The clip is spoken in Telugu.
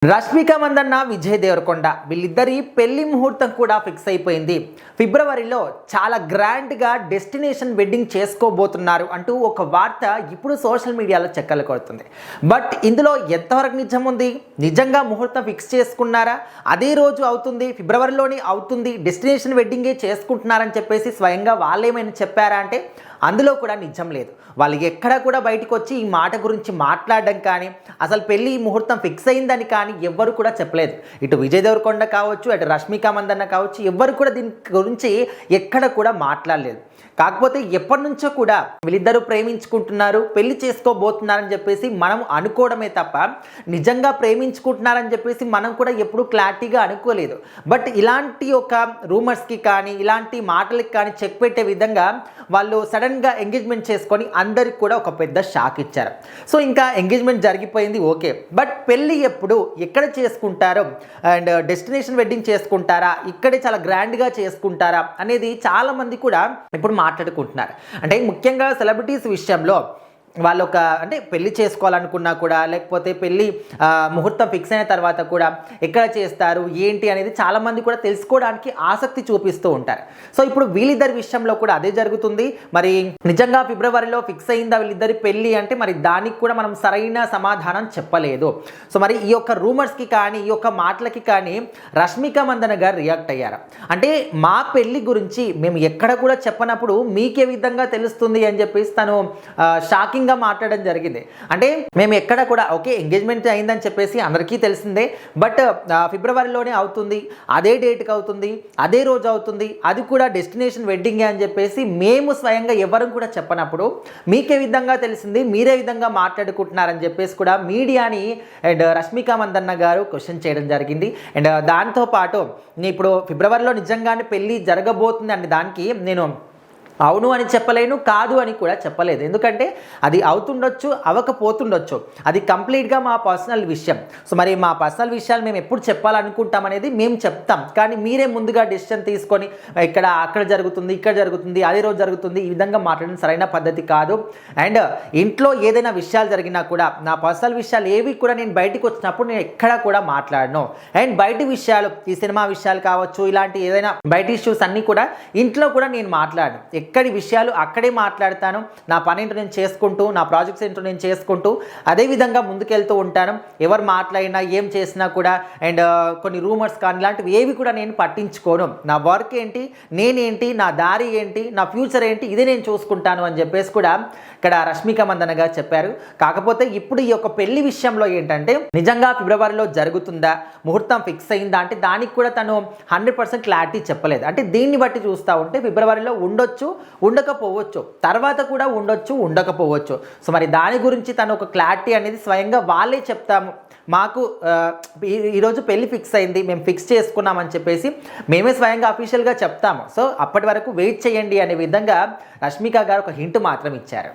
రష్మిక మందన్న, విజయ్ దేవరకొండ వీళ్ళిద్దరి పెళ్లి ముహూర్తం కూడా ఫిక్స్ అయిపోయింది. ఫిబ్రవరిలో చాలా గ్రాండ్గా డెస్టినేషన్ వెడ్డింగ్ చేసుకోబోతున్నారు అంటూ ఒక వార్త ఇప్పుడు సోషల్ మీడియాలో చక్కర్లు కొడుతుంది. బట్ ఇందులో ఎంతవరకు నిజం ఉంది? నిజంగా ముహూర్తం ఫిక్స్ చేసుకున్నారా? అదే రోజు అవుతుంది, ఫిబ్రవరిలోనే అవుతుంది, డెస్టినేషన్ వెడ్డింగే చేసుకుంటున్నారని చెప్పేసి స్వయంగా వాళ్ళేమైనా చెప్పారా అంటే అందులో కూడా నిజం లేదు. వాళ్ళు ఎక్కడ కూడా బయటకు వచ్చి ఈ మాట గురించి మాట్లాడడం కానీ, అసలు పెళ్లి ముహూర్తం ఫిక్స్ అయిందని కానీ ఎవ్వరు కూడా చెప్పలేదు. ఇటు విజయ్ దేవరకొండ కావచ్చు, అటు రష్మిక మందన్న కావచ్చు, ఎవ్వరు కూడా దీని గురించి ఎక్కడ కూడా మాట్లాడలేదు. కాకపోతే ఎప్పటి నుంచో కూడా వీళ్ళిద్దరూ ప్రేమించుకుంటున్నారు, పెళ్లి చేసుకోబోతున్నారని చెప్పేసి మనం అనుకోవడమే తప్ప నిజంగా ప్రేమించుకుంటున్నారని చెప్పేసి మనం కూడా ఎప్పుడూ క్లారిటీగా అనుకోలేదు. బట్ ఇలాంటి ఒక రూమర్స్కి కానీ, ఇలాంటి మాటలకి కానీ చెక్ పెట్టే విధంగా వాళ్ళు సడన్గా ఎంగేజ్మెంట్ చేసుకొని అందరికి కూడా ఒక పెద్ద షాక్ ఇచ్చారు. సో ఇంకా ఎంగేజ్మెంట్ జరిగిపోయింది, ఓకే. బట్ పెళ్ళి ఎప్పుడు, ఎక్కడ చేసుకుంటారో అండ్ డెస్టినేషన్ వెడ్డింగ్ చేసుకుంటారా, ఇక్కడే చాలా గ్రాండ్గా చేసుకుంటారా అనేది చాలామంది కూడా ఇప్పుడు మాట్లాడుకుంటున్నారు. అంటే ముఖ్యంగా సెలబ్రిటీస్ విషయంలో వాళ్ళు అంటే పెళ్లి చేసుకోవాలనుకున్నా కూడా, లేకపోతే పెళ్ళి ముహూర్తం ఫిక్స్ అయిన తర్వాత కూడా ఎక్కడ చేస్తారు ఏంటి అనేది చాలామంది కూడా తెలుసుకోవడానికి ఆసక్తి చూపిస్తూ ఉంటారు. సో ఇప్పుడు వీళ్ళిద్దరి విషయంలో కూడా అదే జరుగుతుంది. మరి నిజంగా ఫిబ్రవరిలో ఫిక్స్ అయిందా వీళ్ళిద్దరి పెళ్ళి అంటే మరి దానికి కూడా మనం సరైన సమాధానం చెప్పలేదు. సో మరి ఈ యొక్క రూమర్స్కి కానీ, ఈ యొక్క మాటలకి కానీ రష్మిక మందన్న గారు రియాక్ట్ అయ్యారు. అంటే మా పెళ్ళి గురించి మేము ఎక్కడ కూడా చెప్పనప్పుడు మీకే విధంగా తెలుస్తుంది అని చెప్పేసి తను షాకింగ్ మాట్లాడడం జరిగింది. అంటే మేము ఎక్కడ కూడా ఓకే ఎంగేజ్మెంట్ అయిందని చెప్పేసి అందరికీ తెలిసిందే, బట్ ఫిబ్రవరిలోనే అవుతుంది, అదే డేట్కి అవుతుంది, అదే రోజు అవుతుంది, అది కూడా డెస్టినేషన్ వెడ్డింగే అని చెప్పేసి మేము స్వయంగా ఎవరు కూడా చెప్పనప్పుడు మీకే విధంగా తెలిసింది, మీరే విధంగా మాట్లాడుకుంటున్నారని చెప్పేసి కూడా మీడియాని అండ్ రష్మిక మందన్న గారు క్వశ్చన్ చేయడం జరిగింది. అండ్ దాంతోపాటు ఇప్పుడు ఫిబ్రవరిలో నిజంగానే పెళ్ళి జరగబోతుంది అనే దానికి నేను అవును అని చెప్పలేను, కాదు అని కూడా చెప్పలేదు. ఎందుకంటే అది అవుతుండొచ్చు, అవ్వకపోతుండొచ్చు, అది కంప్లీట్గా మా పర్సనల్ విషయం. సో మరి మా పర్సనల్ విషయాలు మేము ఎప్పుడు చెప్పాలనుకుంటాం అనేది మేము చెప్తాం, కానీ మీరే ముందుగా డెసిషన్ తీసుకొని అక్కడ జరుగుతుంది, ఇక్కడ జరుగుతుంది, అదే రోజు జరుగుతుంది, ఈ విధంగా మాట్లాడడం సరైన పద్ధతి కాదు. అండ్ ఇంట్లో ఏదైనా విషయాలు జరిగినా కూడా నా పర్సనల్ విషయాలు ఏవి కూడా నేను బయటికి వచ్చినప్పుడు నేను ఎక్కడా కూడా మాట్లాడను. అండ్ బయట విషయాలు, ఈ సినిమా విషయాలు కావచ్చు, ఇలాంటి ఏదైనా బయట ఇష్యూస్ అన్నీ కూడా ఇంట్లో కూడా నేను మాట్లాడను. ఎక్కడి విషయాలు అక్కడే మాట్లాడతాను. నా పని ఏంటో నేను చేసుకుంటూ, నా ప్రాజెక్ట్స్ ఏంటో నేను చేసుకుంటూ అదేవిధంగా ముందుకెళ్తూ ఉంటాను. ఎవరు మాట్లాడినా ఏం చేసినా కూడా అండ్ కొన్ని రూమర్స్ కానీ ఇలాంటివి ఏవి కూడా నేను పట్టించుకోను. నా వర్క్ ఏంటి, నేనేంటి, నా దారి ఏంటి, నా ఫ్యూచర్ ఏంటి, ఇదే నేను చూసుకుంటాను అని చెప్పేసి కూడా ఇక్కడ రష్మిక మందన్న గారు చెప్పారు. కాకపోతే ఇప్పుడు ఈ యొక్క పెళ్లి విషయంలో ఏంటంటే నిజంగా ఫిబ్రవరిలో జరుగుతుందా, ముహూర్తం ఫిక్స్ అయిందా అంటే దానికి కూడా తను 100% క్లారిటీ చెప్పలేదు. అంటే దీన్ని బట్టి చూస్తూ ఉంటే ఫిబ్రవరిలో ఉండొచ్చు, ఉండకపోవచ్చు, తర్వాత కూడా ఉండొచ్చు, ఉండకపోవచ్చు. సో మరి దాని గురించి తను ఒక క్లారిటీ అనేది స్వయంగా వాళ్ళే చెప్తాము, మాకు ఈరోజు పెళ్ళి ఫిక్స్ అయింది, మేము ఫిక్స్ చేసుకున్నామని చెప్పేసి మేమే స్వయంగా అఫీషియల్గా చెప్తాము. సో అప్పటి వరకు వెయిట్ చేయండి అనే విధంగా రష్మిక గారు ఒక హింట్ మాత్రం ఇచ్చారు.